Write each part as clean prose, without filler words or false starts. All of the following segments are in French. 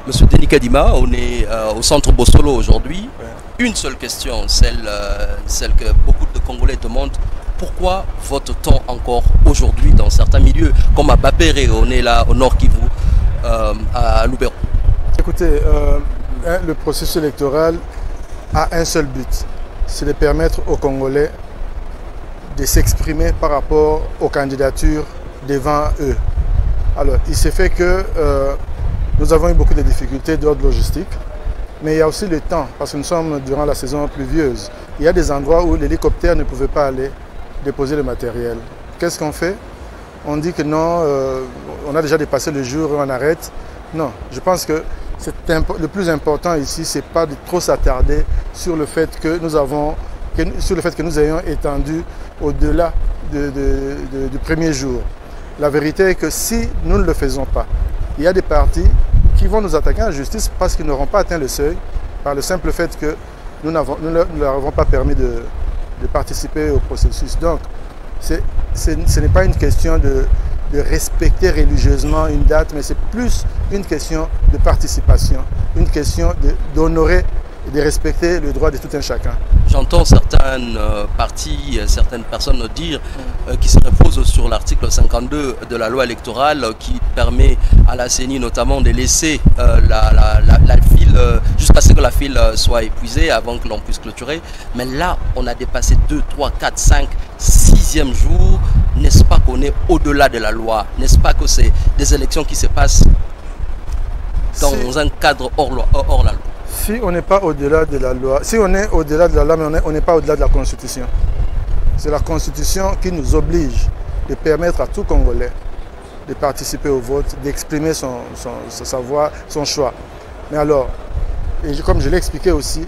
Monsieur Denis Kadima, on est au centre Bossolo aujourd'hui. Ouais. Une seule question, celle que beaucoup de Congolais demandent. Pourquoi vote-t-on encore aujourd'hui dans certains milieux, comme à Bapéré, on est là au Nord Kivu, à Lubero? Écoutez, le processus électoral a un seul but, c'est de permettre aux Congolais de s'exprimer par rapport aux candidatures devant eux. Alors, il s'est fait que nous avons eu beaucoup de difficultés d'ordre logistique, mais il y a aussi le temps, parce que nous sommes durant la saison pluvieuse. Il y a des endroits où l'hélicoptère ne pouvait pas aller déposer le matériel. Qu'est-ce qu'on fait? On dit que non, on a déjà dépassé le jour et on arrête. Non, je pense que le plus important ici, c'est pas de trop s'attarder sur le fait que nous ayons étendu au-delà du premier jour. La vérité est que si nous ne le faisons pas, il y a des partis qui vont nous attaquer en justice parce qu'ils n'auront pas atteint le seuil par le simple fait que nous ne leur avons pas permis de participer au processus. Donc, ce n'est pas une question de respecter religieusement une date, mais c'est plus une question de participation, une question d'honorer et de respecter le droit de tout un chacun. J'entends certaines parties, certaines personnes dire qui se reposent sur l'article 52 de la loi électorale qui permet à la CENI notamment de laisser la file jusqu'à ce que la file soit épuisée avant que l'on puisse clôturer. Mais là, on a dépassé 2, 3, 4, 5, 6e jour. N'est-ce pas qu'on est au-delà de la loi? N'est-ce pas que c'est des élections qui se passent dans un cadre hors la loi? Si on n'est pas au-delà de la loi, si on est au-delà de la loi, mais on n'est pas au-delà de la Constitution. C'est la Constitution qui nous oblige de permettre à tout Congolais de participer au vote, d'exprimer sa voix, son choix. Mais alors, et comme je l'ai expliqué aussi,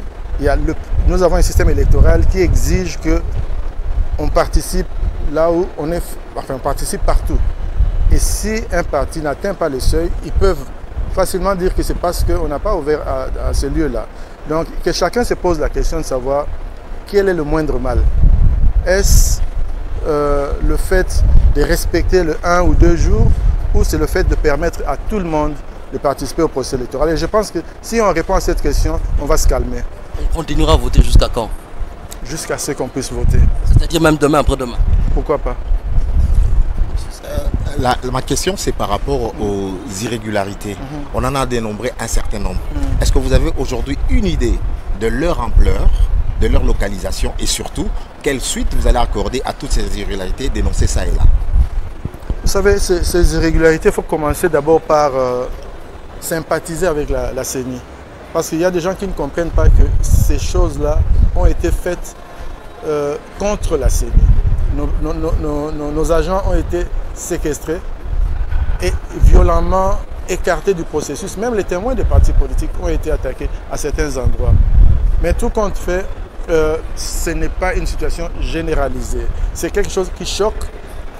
nous avons un système électoral qui exige qu'on participe là où on est, enfin on participe partout. Et si un parti n'atteint pas le seuil, ils peuvent facilement dire que c'est parce qu'on n'a pas ouvert à ce lieu-là. Donc, que chacun se pose la question de savoir quel est le moindre mal. Est-ce le fait de respecter le 1 ou 2 jours ou c'est le fait de permettre à tout le monde de participer au processus électoral? Et je pense que si on répond à cette question, on va se calmer. On continuera à voter jusqu'à quand? Jusqu'à ce qu'on puisse voter. C'est-à-dire même demain, après-demain? Pourquoi pas? Ma question, c'est par rapport aux irrégularités. On en a dénombré un certain nombre. Est-ce que vous avez aujourd'hui une idée de leur ampleur, de leur localisation et surtout, quelle suite vous allez accorder à toutes ces irrégularités dénoncées ça et là? Vous savez, ces irrégularités, il faut commencer d'abord par sympathiser avec la CENI. Parce qu'il y a des gens qui ne comprennent pas que ces choses-là ont été faites contre la CENI. Nos agents ont été séquestrés et violemment écartés du processus. Même les témoins des partis politiques ont été attaqués à certains endroits. Mais tout compte fait, ce n'est pas une situation généralisée. C'est quelque chose qui choque,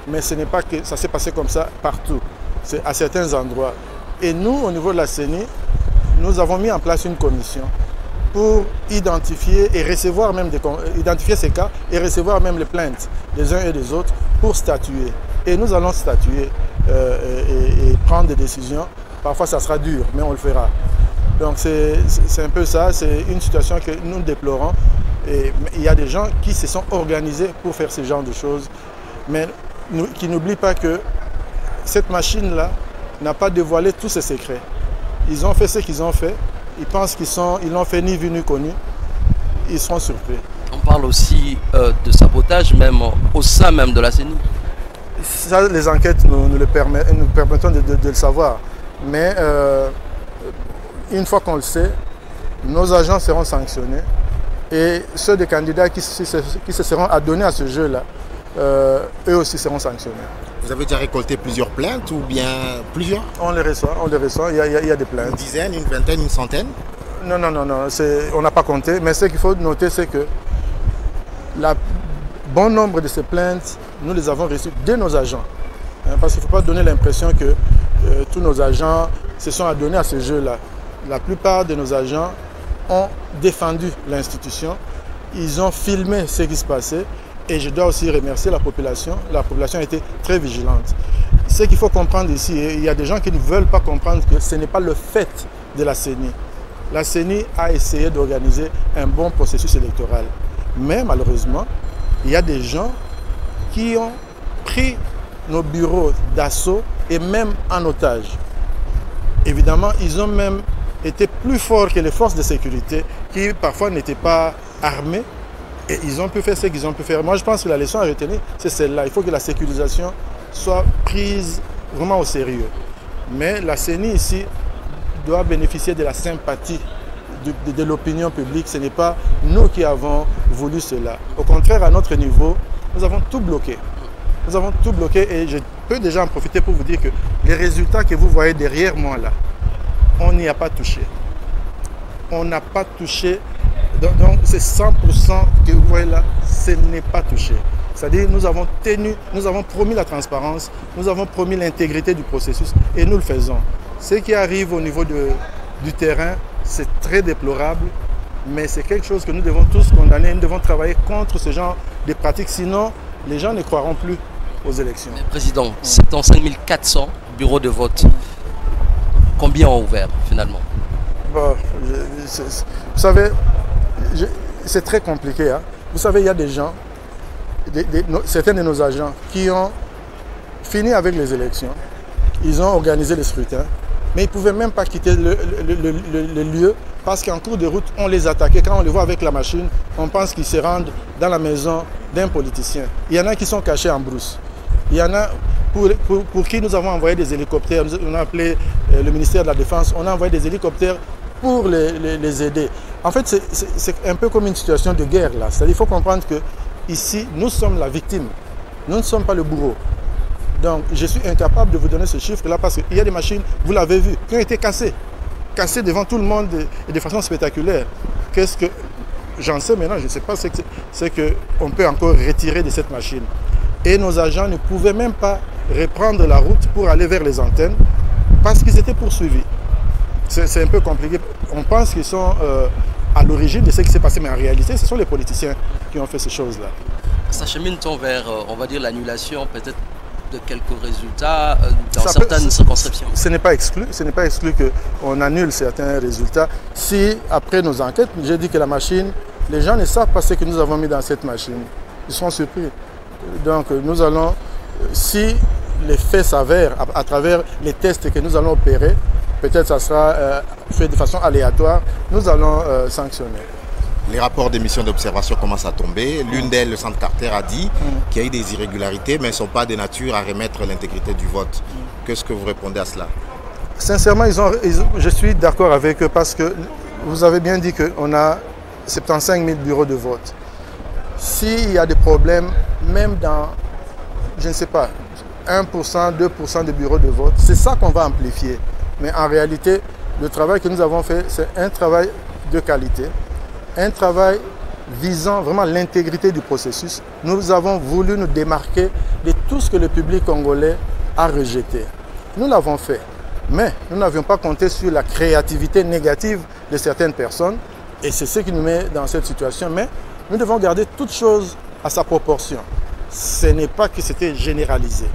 mais ce n'est pas que ça s'est passé comme ça partout. C'est à certains endroits. Et nous, au niveau de la CENI, nous avons mis en place une commission pour identifier et recevoir même identifier ces cas et recevoir même les plaintes des uns et des autres pour statuer. Et nous allons statuer et prendre des décisions. Parfois ça sera dur, mais on le fera. Donc c'est un peu ça, c'est une situation que nous déplorons. Et il y a des gens qui se sont organisés pour faire ce genre de choses, mais qui n'oublient pas que cette machine-là n'a pas dévoilé tous ses secrets. Ils ont fait ce qu'ils ont fait. Ils pensent qu'ils n'ont fait ni vu ni connu. Ils seront surpris. On parle aussi de sabotage, même au sein même de la CENI. Ça, les enquêtes nous permettent de le savoir. Mais une fois qu'on le sait, nos agents seront sanctionnés. Et ceux des candidats qui se seront adonnés à ce jeu-là, eux aussi seront sanctionnés. Vous avez déjà récolté plusieurs plaintes ou bien plusieurs? On les reçoit, il y a des plaintes. Une dizaine, une vingtaine, une centaine? Non, on n'a pas compté. Mais ce qu'il faut noter, c'est que bon nombre de ces plaintes, nous les avons reçues de nos agents. Parce qu'il ne faut pas donner l'impression que tous nos agents se sont adonnés à ce jeu-là. La plupart de nos agents ont défendu l'institution. Ils ont filmé ce qui se passait. Et je dois aussi remercier la population. La population a été très vigilante. Ce qu'il faut comprendre ici, il y a des gens qui ne veulent pas comprendre que ce n'est pas le fait de la CENI. La CENI a essayé d'organiser un bon processus électoral. Mais malheureusement, il y a des gens qui ont pris nos bureaux d'assaut et même en otage. Évidemment, ils ont même été plus forts que les forces de sécurité qui parfois n'étaient pas armées et ils ont pu faire ce qu'ils ont pu faire. Moi, je pense que la leçon à retenir, c'est celle-là. Il faut que la sécurisation soit prise vraiment au sérieux. Mais la CENI ici doit bénéficier de la sympathie de l'opinion publique. Ce n'est pas nous qui avons voulu cela. Au contraire, à notre niveau, nous avons tout bloqué. Nous avons tout bloqué et je peux déjà en profiter pour vous dire que les résultats que vous voyez derrière moi là, on n'y a pas touché. On n'a pas touché. Donc c'est 100% que vous voyez là, ce n'est pas touché. C'est-à-dire nous avons promis la transparence, nous avons promis l'intégrité du processus et nous le faisons. Ce qui arrive au niveau du terrain, c'est très déplorable, mais c'est quelque chose que nous devons tous condamner. Nous devons travailler contre ce genre de pratiques, sinon les gens ne croiront plus aux élections. Mais Président, c'est en 5400 bureaux de vote. Combien ont ouvert finalement? Bon, vous savez, c'est très compliqué. Hein. Vous savez, il y a des gens, certains de nos agents qui ont fini avec les élections. Ils ont organisé les scrutins, mais ils ne pouvaient même pas quitter le lieu parce qu'en cours de route, on les attaquait. Quand on les voit avec la machine, on pense qu'ils se rendent dans la maison d'un politicien. Il y en a qui sont cachés en brousse. Il y en a pour qui nous avons envoyé des hélicoptères. On a appelé le ministère de la Défense. On a envoyé des hélicoptères pour les aider. En fait, c'est un peu comme une situation de guerre là. C'est-à-dire qu'il faut comprendre que ici, nous sommes la victime. Nous ne sommes pas le bourreau. Donc, je suis incapable de vous donner ce chiffre-là parce qu'il y a des machines, vous l'avez vu, qui ont été cassées. Cassées devant tout le monde et de façon spectaculaire. Qu'est-ce que... J'en sais maintenant, je ne sais pas ce qu'on peut encore retirer de cette machine. Et nos agents ne pouvaient même pas reprendre la route pour aller vers les antennes parce qu'ils étaient poursuivis. C'est un peu compliqué. On pense qu'ils sont à l'origine de ce qui s'est passé, mais en réalité, ce sont les politiciens qui ont fait ces choses-là. S'achemine-t-on vers, on va dire, l'annulation peut-être de quelques résultats dans certaines circonscriptions? Ce n'est pas exclu qu'on annule certains résultats. Si, après nos enquêtes, j'ai dit que la machine, les gens ne savent pas ce que nous avons mis dans cette machine. Ils seront surpris. Donc nous allons, si les faits s'avèrent à travers les tests que nous allons opérer, peut-être ça sera fait de façon aléatoire, nous allons sanctionner. Les rapports des missions d'observation commencent à tomber. L'une d'elles, le Centre Carter, a dit qu'il y a eu des irrégularités, mais elles ne sont pas de nature à remettre l'intégrité du vote. Qu'est-ce que vous répondez à cela? Sincèrement, je suis d'accord avec eux parce que vous avez bien dit qu'on a 75 000 bureaux de vote. S'il y a des problèmes, même dans, je ne sais pas, 1%, 2% de bureaux de vote, c'est ça qu'on va amplifier. Mais en réalité, le travail que nous avons fait, c'est un travail de qualité, un travail visant vraiment l'intégrité du processus. Nous avons voulu nous démarquer de tout ce que le public congolais a rejeté. Nous l'avons fait, mais nous n'avions pas compté sur la créativité négative de certaines personnes et c'est ce qui nous met dans cette situation. Mais nous devons garder toute chose à sa proportion. Ce n'est pas que c'était généralisé.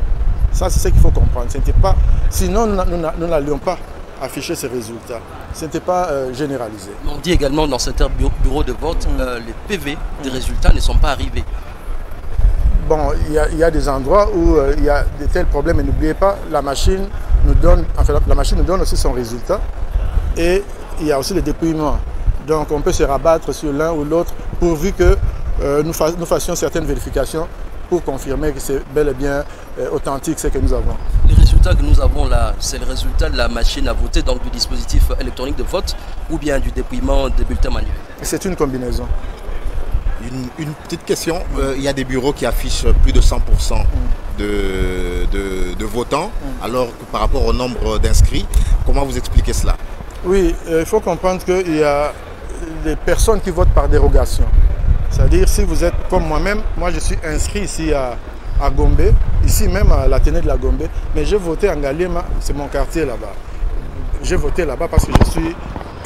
Ça, c'est ce qu'il faut comprendre. Pas... Sinon, nous n'allions pas afficher ces résultats. Ce n'était pas généralisé. On dit également dans certains bureaux de vote, les PV des résultats ne sont pas arrivés. Bon, il y a des endroits où il y a de tels problèmes. Mais n'oubliez pas, la machine nous donne aussi son résultat. Et il y a aussi le dépouillement. Donc on peut se rabattre sur l'un ou l'autre pourvu que nous fassions certaines vérifications pour confirmer que c'est bel et bien authentique ce que nous avons. Les résultats que nous avons là, c'est le résultat de la machine à voter, donc du dispositif électronique de vote ou bien du dépouillement des bulletins manuels? C'est une combinaison. Une petite question, il y a des bureaux qui affichent plus de 100% de votants, alors que par rapport au nombre d'inscrits, comment vous expliquez cela? Oui, il faut comprendre qu'il y a des personnes qui votent par dérogation. C'est-à-dire, si vous êtes comme moi-même, moi je suis inscrit ici à Gombe, ici même à l'Athénée de la Gombe, mais j'ai voté en Galema, c'est mon quartier là-bas. J'ai voté là-bas parce que je suis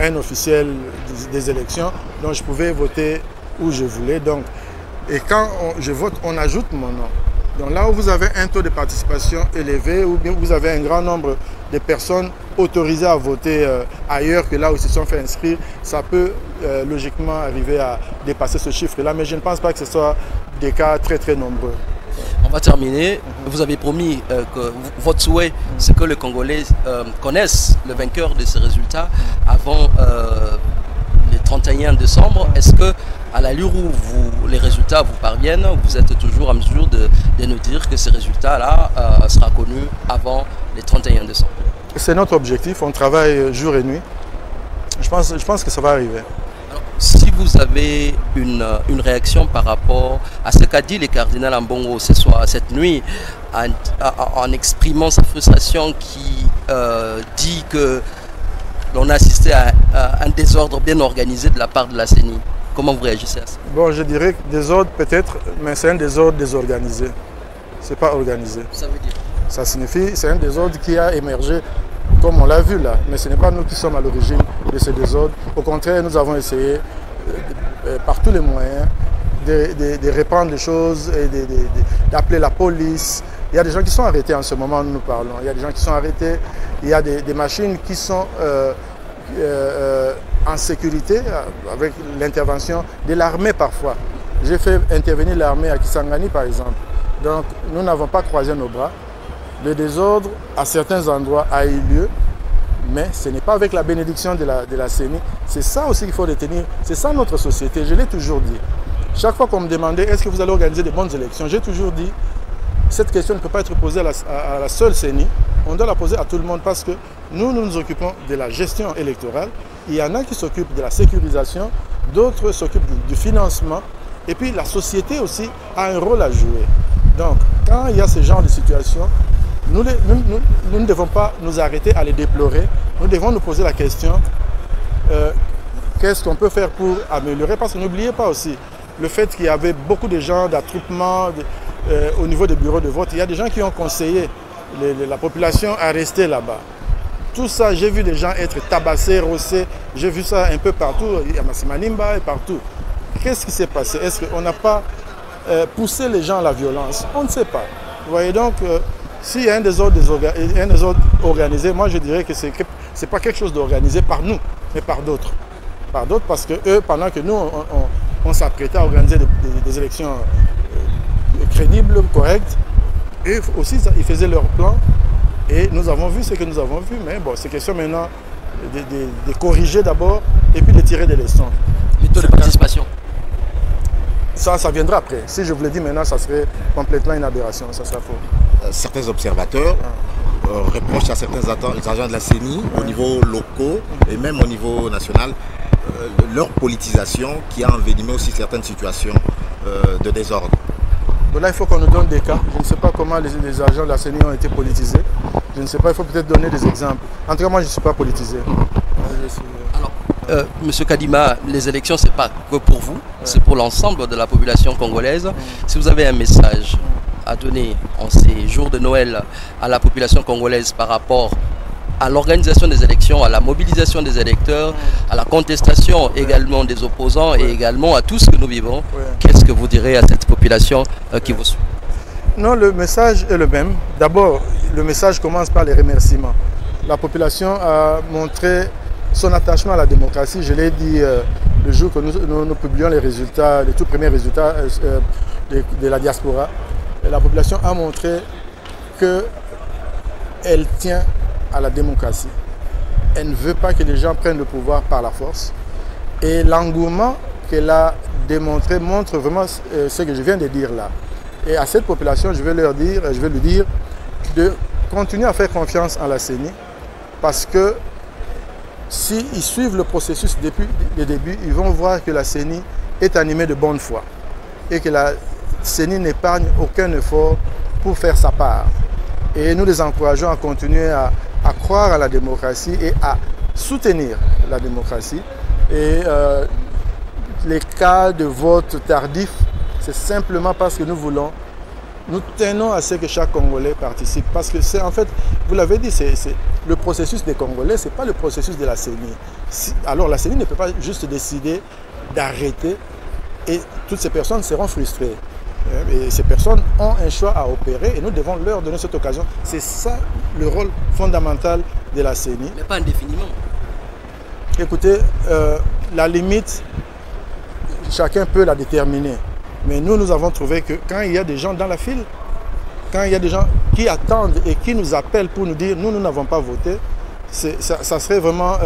un officiel des élections, donc je pouvais voter où je voulais. Donc, et quand je vote, on ajoute mon nom. Donc là où vous avez un taux de participation élevé, ou bien vous avez un grand nombre de personnes autorisés à voter ailleurs que là où ils se sont fait inscrire, ça peut logiquement arriver à dépasser ce chiffre-là. Mais je ne pense pas que ce soit des cas très très nombreux. On va terminer. Vous avez promis que votre souhait, c'est que les Congolais connaissent le vainqueur de ces résultats avant le 31 décembre. Est-ce que, à l'allure où les résultats vous parviennent, vous êtes toujours en mesure de nous dire que ces résultats-là seront connus avant le 31 décembre? C'est notre objectif. On travaille jour et nuit. Je pense que ça va arriver. Alors, si vous avez une réaction par rapport à ce qu'a dit le cardinal Ambongo ce soir, cette nuit, en exprimant sa frustration, qui dit que l'on a assisté à un désordre bien organisé de la part de la CENI, comment vous réagissez à ça? Bon, je dirais que désordre peut-être, mais c'est un désordre désorganisé. Ce n'est pas organisé. Ça veut dire? Ça signifie c'est un désordre qui a émergé, comme on l'a vu là. Mais ce n'est pas nous qui sommes à l'origine de ce désordre. Au contraire, nous avons essayé par tous les moyens de répandre les choses et d'appeler la police. Il y a des gens qui sont arrêtés en ce moment où nous parlons. Il y a des gens qui sont arrêtés. Il y a des machines qui sont en sécurité avec l'intervention de l'armée parfois. J'ai fait intervenir l'armée à Kisangani par exemple. Donc nous n'avons pas croisé nos bras. Le désordre à certains endroits a eu lieu, mais ce n'est pas avec la bénédiction de la CENI. C'est ça aussi qu'il faut retenir. C'est ça notre société. Je l'ai toujours dit. Chaque fois qu'on me demandait est-ce que vous allez organiser de bonnes élections, j'ai toujours dit cette question ne peut pas être posée à la seule CENI. On doit la poser à tout le monde parce que nous nous occupons de la gestion électorale. Il y en a qui s'occupent de la sécurisation, d'autres s'occupent du financement. Et puis la société aussi a un rôle à jouer. Donc quand il y a ce genre de situation, nous ne devons pas nous arrêter à les déplorer. Nous devons nous poser la question qu'est-ce qu'on peut faire pour améliorer? Parce que n'oubliez pas aussi le fait qu'il y avait beaucoup de gens d'attroupement au niveau des bureaux de vote. Il y a des gens qui ont conseillé la population à rester là-bas. Tout ça, j'ai vu des gens être tabassés, rossés. J'ai vu ça un peu partout, à Massimanimba et partout. Qu'est-ce qui s'est passé? Est-ce qu'on n'a pas poussé les gens à la violence? On ne sait pas. Vous voyez donc, s'il y a un désordre organisé, moi je dirais que ce n'est pas quelque chose d'organisé par nous, mais par d'autres. Par d'autres parce que eux, pendant que nous, on s'apprêtait à organiser des élections crédibles, correctes, eux aussi, ils faisaient leur plan. Et nous avons vu ce que nous avons vu, mais bon, c'est question maintenant de corriger d'abord et puis de tirer des leçons. Le taux de participation? Ça viendra après. Si je vous le dis maintenant, ça serait complètement une aberration, ça sera faux. Certains observateurs reprochent à certains agents de la CENI au niveau local et même au niveau national leur politisation qui a envenimé aussi certaines situations de désordre. Bon, là, il faut qu'on nous donne des cas. Je ne sais pas comment les agents de la CENI ont été politisés. Je ne sais pas, il faut peut-être donner des exemples. En tout cas, moi, je ne suis pas politisé. Alors, Monsieur Kadima, les élections, ce n'est pas que pour vous, c'est pour l'ensemble de la population congolaise. Si vous avez un message à donner en ces jours de Noël à la population congolaise par rapport à l'organisation des élections, à la mobilisation des électeurs, à la contestation également des opposants et également à tout ce que nous vivons, qu'est-ce que vous direz à cette population qui vous suit? Non, le message est le même. D'abord, le message commence par les remerciements. La population a montré son attachement à la démocratie. Je l'ai dit le jour que nous publions les résultats, les tout premiers résultats de la diaspora. Et la population a montré qu'elle tient à la démocratie. Elle ne veut pas que les gens prennent le pouvoir par la force. Et l'engouement qu'elle a démontré montre vraiment ce que je viens de dire là. Et à cette population, je vais lui dire de continuer à faire confiance en la CENI parce que s'ils suivent le processus depuis le début, ils vont voir que la CENI est animée de bonne foi et que la CENI n'épargne aucun effort pour faire sa part. Et nous les encourageons à continuer à croire à la démocratie et à soutenir la démocratie. Et les cas de vote tardif, c'est simplement parce que nous tenons à ce que chaque Congolais participe. Parce que c'est en fait, vous l'avez dit, c'est le processus des Congolais, ce n'est pas le processus de la CENI. Alors la CENI ne peut pas juste décider d'arrêter et toutes ces personnes seront frustrées. Et ces personnes ont un choix à opérer et nous devons leur donner cette occasion. C'est ça le rôle fondamental de la CENI. Mais pas indéfiniment. Écoutez, la limite, chacun peut la déterminer. Mais nous avons trouvé que quand il y a des gens dans la file, quand il y a des gens qui attendent et qui nous appellent pour nous dire « nous n'avons pas voté », ça serait vraiment...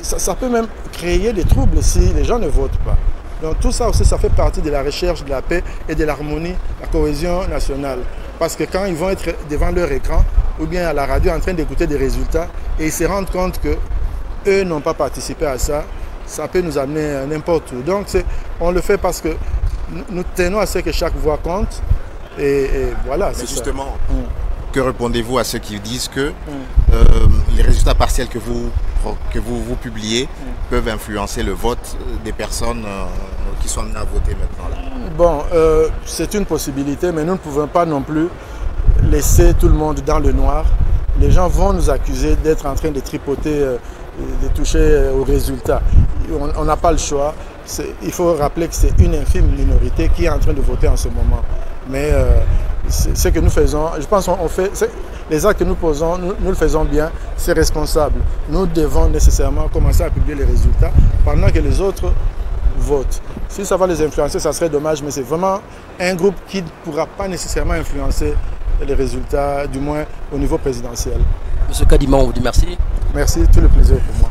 ça peut même créer des troubles si les gens ne votent pas. Donc tout ça aussi, ça fait partie de la recherche de la paix et de l'harmonie, la cohésion nationale. Parce que quand ils vont être devant leur écran ou bien à la radio en train d'écouter des résultats et ils se rendent compte qu'eux n'ont pas participé à ça, ça peut nous amener n'importe où. Donc on le fait parce que nous tenons à ce que chaque voix compte et voilà. Mais justement, que répondez-vous à ceux qui disent que les résultats partiels que vous publiez peuvent influencer le vote des personnes qui sont amenées à voter maintenant là? Bon, c'est une possibilité, mais nous ne pouvons pas non plus laisser tout le monde dans le noir. Les gens vont nous accuser d'être en train de tripoter, de toucher aux résultats. On n'a pas le choix. Il faut rappeler que c'est une infime minorité qui est en train de voter en ce moment. Mais ce que nous faisons, je pense qu'on fait, les actes que nous posons, nous le faisons bien, c'est responsable. Nous devons nécessairement commencer à publier les résultats pendant que les autres votent. Si ça va les influencer, ça serait dommage, mais c'est vraiment un groupe qui ne pourra pas nécessairement influencer les résultats, du moins au niveau présidentiel. Monsieur Kadima, on vous dit merci. Merci, tout le plaisir pour moi.